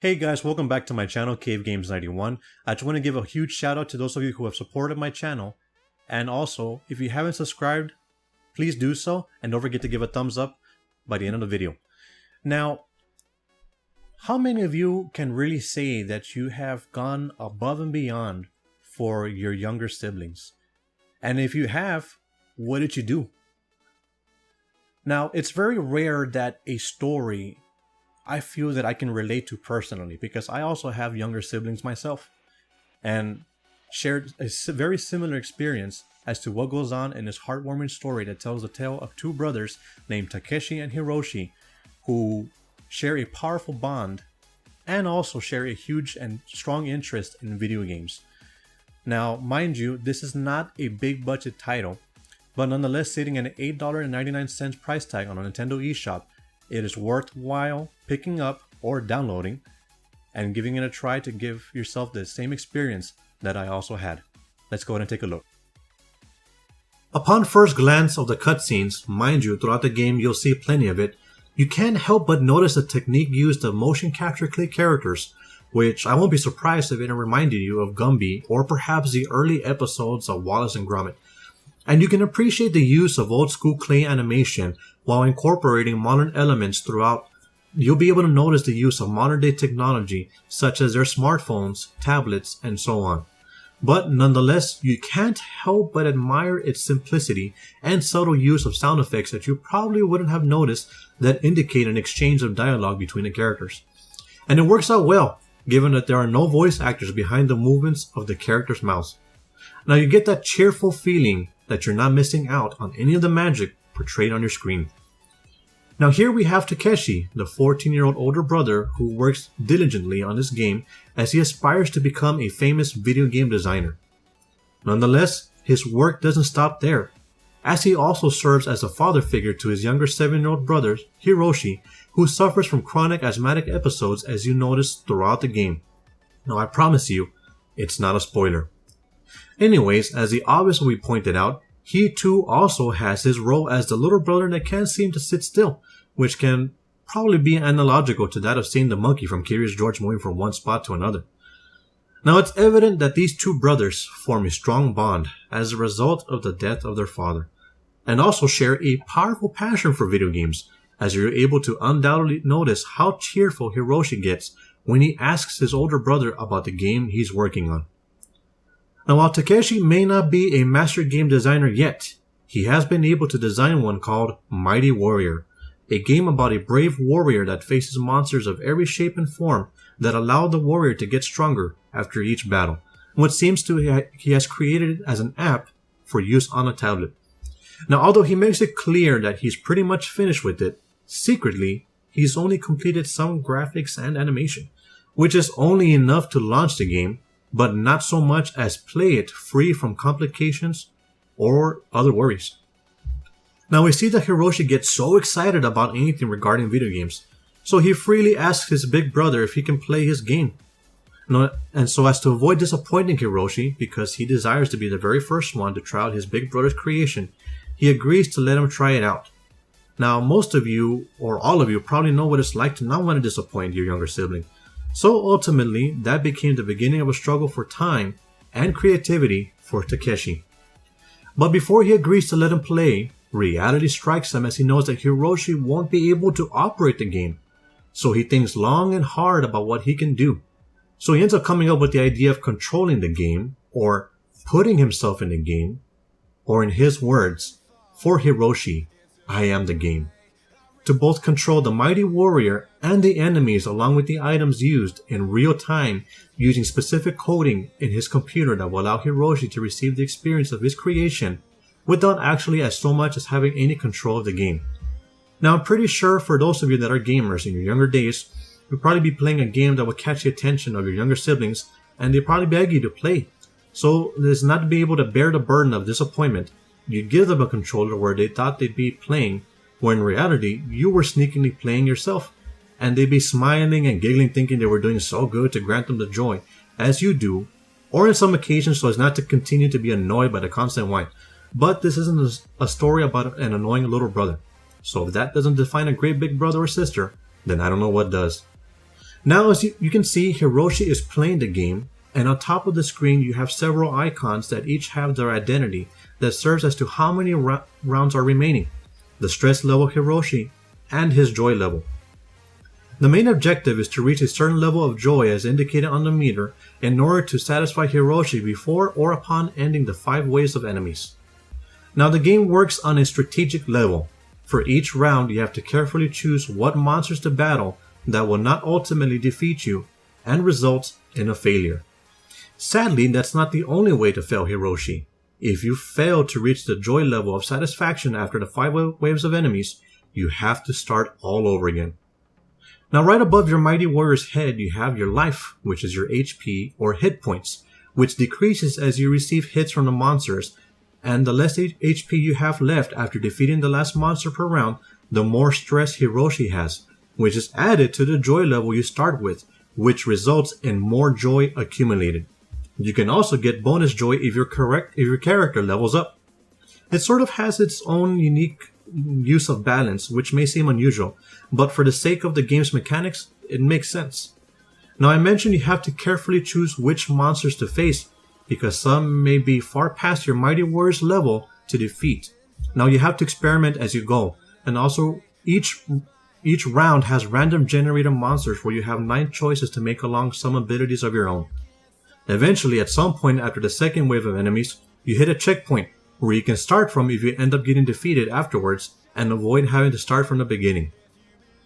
Hey guys, welcome back to my channel, Cave Games 91. I just want to give a huge shout out to those of you who have supported my channel. And also, if you haven't subscribed, please do so. And don't forget to give a thumbs up by the end of the video. Now, how many of you can really say that you have gone above and beyond for your younger siblings? And if you have, what did you do? Now, it's very rare that a story I feel that I can relate to personally, because I also have younger siblings myself and shared a very similar experience as to what goes on in this heartwarming story that tells the tale of two brothers named Takeshi and Hiroshi who share a powerful bond and also share a huge and strong interest in video games. Now, mind you, this is not a big budget title, but nonetheless sitting at an $8.99 price tag on a Nintendo eShop, it is worthwhile picking up or downloading and giving it a try to give yourself the same experience that I also had. Let's go ahead and take a look. Upon first glance of the cutscenes, mind you, throughout the game you'll see plenty of it, you can't help but notice the technique used of motion capture click characters, which I won't be surprised if it reminded you of Gumby or perhaps the early episodes of Wallace and Gromit. And you can appreciate the use of old school clay animation while incorporating modern elements throughout. You'll be able to notice the use of modern day technology such as their smartphones, tablets, and so on. But nonetheless, you can't help but admire its simplicity and subtle use of sound effects that you probably wouldn't have noticed that indicate an exchange of dialogue between the characters. And it works out well, given that there are no voice actors behind the movements of the characters' mouths. Now you get that cheerful feeling that you're not missing out on any of the magic portrayed on your screen. Now here we have Takeshi, the 14-year-old older brother who works diligently on this game as he aspires to become a famous video game designer. Nonetheless, his work doesn't stop there, as he also serves as a father figure to his younger 7-year-old brother, Hiroshi, who suffers from chronic asthmatic episodes as you notice throughout the game. Now I promise you, it's not a spoiler. Anyways, as the obvious will be pointed out, he too also has his role as the little brother that can't seem to sit still, which can probably be analogical to that of seeing the monkey from Curious George moving from one spot to another. Now it's evident that these two brothers form a strong bond as a result of the death of their father, and also share a powerful passion for video games, as you're able to undoubtedly notice how cheerful Hiroshi gets when he asks his older brother about the game he's working on. Now while Takeshi may not be a master game designer yet, he has been able to design one called Mighty Warrior, a game about a brave warrior that faces monsters of every shape and form that allow the warrior to get stronger after each battle. And what seems to he has created it as an app for use on a tablet. Now although he makes it clear that he's pretty much finished with it, secretly he's only completed some graphics and animation, which is only enough to launch the game, but not so much as play it free from complications or other worries. Now we see that Hiroshi gets so excited about anything regarding video games, so he freely asks his big brother if he can play his game. And so as to avoid disappointing Hiroshi, because he desires to be the very first one to try out his big brother's creation, he agrees to let him try it out. Now most of you, or all of you, probably know what it's like to not want to disappoint your younger sibling. So ultimately, that became the beginning of a struggle for time and creativity for Takeshi. But before he agrees to let him play, reality strikes him as he knows that Hiroshi won't be able to operate the game. So he thinks long and hard about what he can do. So he ends up coming up with the idea of controlling the game, or putting himself in the game, or in his words, for Hiroshi, I am the game. To both control the mighty warrior and the enemies along with the items used in real time using specific coding in his computer that will allow Hiroshi to receive the experience of his creation without actually as so much as having any control of the game. Now I'm pretty sure for those of you that are gamers in your younger days, you'll probably be playing a game that will catch the attention of your younger siblings and they probably beg you to play. So as not to be able to bear the burden of disappointment, you give them a controller where they thought they'd be playing, when in reality, you were sneakily playing yourself, and they'd be smiling and giggling thinking they were doing so good to grant them the joy, as you do, or in some occasions so as not to continue to be annoyed by the constant whine. But this isn't a story about an annoying little brother, so if that doesn't define a great big brother or sister, then I don't know what does. Now as you can see, Hiroshi is playing the game, and on top of the screen you have several icons that each have their identity that serves as to how many rounds are remaining, the stress level Hiroshi, and his joy level. The main objective is to reach a certain level of joy as indicated on the meter in order to satisfy Hiroshi before or upon ending the 5 waves of enemies. Now the game works on a strategic level. For each round you have to carefully choose what monsters to battle that will not ultimately defeat you and result in a failure. Sadly, that's not the only way to fail Hiroshi. If you fail to reach the joy level of satisfaction after the 5 waves of enemies, you have to start all over again. Now right above your Mighty Warrior's head you have your life, which is your HP or hit points, which decreases as you receive hits from the monsters, and the less HP you have left after defeating the last monster per round, the more stress Hiroshi has, which is added to the joy level you start with, which results in more joy accumulated. You can also get bonus joy if your character levels up. It sort of has its own unique use of balance, which may seem unusual, but for the sake of the game's mechanics, it makes sense. Now I mentioned you have to carefully choose which monsters to face, because some may be far past your Mighty Warrior's level to defeat. Now you have to experiment as you go, and also each round has random generated monsters where you have 9 choices to make along some abilities of your own. Eventually, at some point after the second wave of enemies, you hit a checkpoint where you can start from if you end up getting defeated afterwards and avoid having to start from the beginning.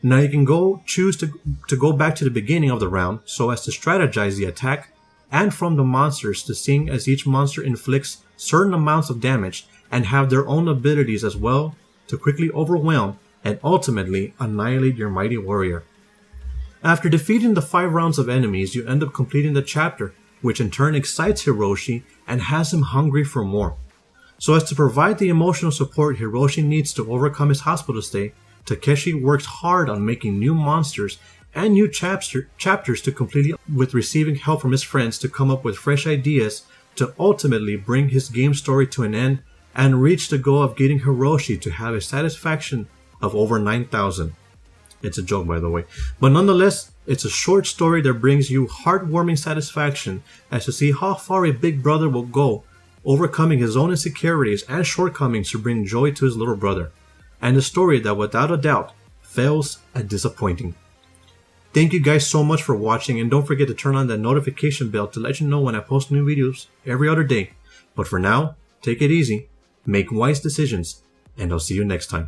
Now you can choose to go back to the beginning of the round so as to strategize the attack and from the monsters to seeing as each monster inflicts certain amounts of damage and have their own abilities as well to quickly overwhelm and ultimately annihilate your Mighty Warrior. After defeating the 5 rounds of enemies, you end up completing the chapter, which in turn excites Hiroshi and has him hungry for more. So as to provide the emotional support Hiroshi needs to overcome his hospital stay, Takeshi works hard on making new monsters and new chapters to complete with receiving help from his friends to come up with fresh ideas to ultimately bring his game story to an end and reach the goal of getting Hiroshi to have a satisfaction of over 9,000. It's a joke, by the way. But nonetheless, it's a short story that brings you heartwarming satisfaction as to see how far a big brother will go, overcoming his own insecurities and shortcomings to bring joy to his little brother. And a story that without a doubt fails at disappointing. Thank you guys so much for watching, and don't forget to turn on that notification bell to let you know when I post new videos every other day. But for now, take it easy, make wise decisions, and I'll see you next time.